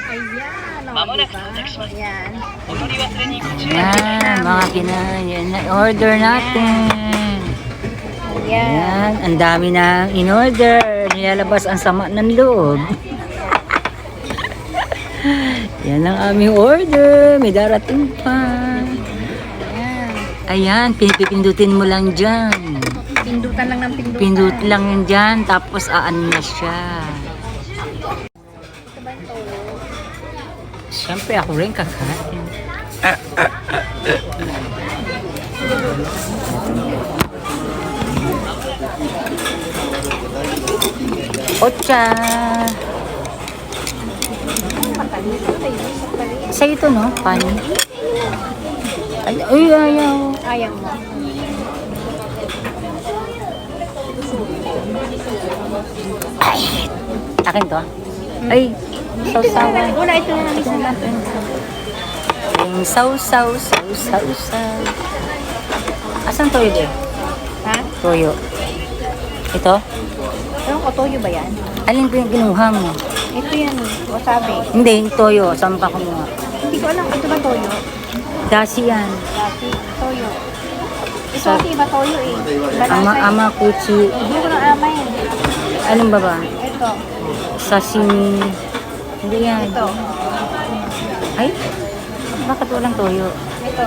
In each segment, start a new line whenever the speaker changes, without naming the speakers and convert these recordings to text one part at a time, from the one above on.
Ayan, o, diba? Ayan.
Yan, mga kinain. Order natin.
Ayan.
Yan, ang dami na in-order. Nilalabas ang sama ng loob. Yan ang aming order. May darating pa.
Ayan.
Ayan, pinipindutin mo lang dyan.
Pindutan lang ng pindutan.
Pindut lang yan dyan, tapos aan na siya.
Ito ba ito?
Siyempre, ako rin kakain. Ocha!
Matalis.
Sa ito, no? Pani. Ay, ayaw.
Ayaw mo.
Ay, akin to. Ay, sausawan.
Una, ito na lang isa natin.
Yung sausaw. Asan toyo din?
Ha?
Toyo. Ito?
Ewan ko, toyo ba yan?
Alin ko yung ginuha mo?
Ito yan, wasabi.
Hindi, yung toyo. Saan pa kumuha?
Hindi ko alam, ito ba toyo?
Dasi yan.
Dati, toyo. Ito kasi iba toyo eh. Iba
Ama kuchi.
Hindi ko nang amay.
Anong ba ba?
Ito,
Sashimi. Hindi yan.
ito,
Ay, bakit walang toyo?
ito.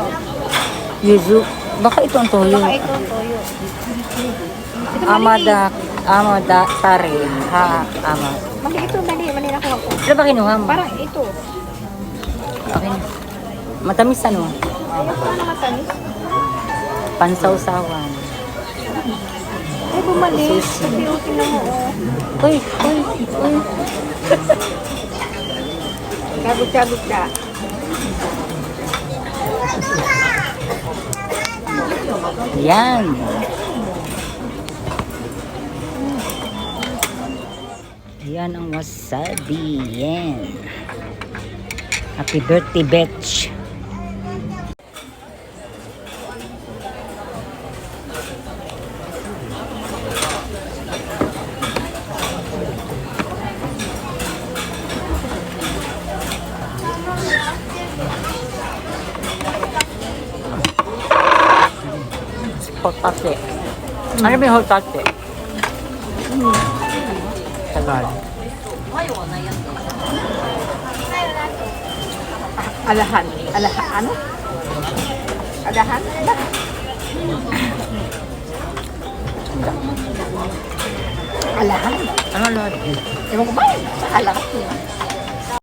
Yuzu. Baka ito ang toyo.
Baka ito, toyo. Ito
Amada tare. Ha, ama.
Mali ito, mali nakuha ko.
Ano ba kinuha mo?
Parang ito.
Okay. Matamis ano?
Ayaw ko na matamis.
Pansawsawan.
Ay, bumalik.
Sushi.
Kasi uti na mo, oh.
Uy.
Gagot-gagot ka.
Yan. Yan ang wasabi. Yan. Happy birthday, Betch. Hotate. Ano ba yung hotate? Tagal.
Alahan. Ano? Alahan? Ba? Alahan?
Ano lahat?
Ewan ko ba? Alahan.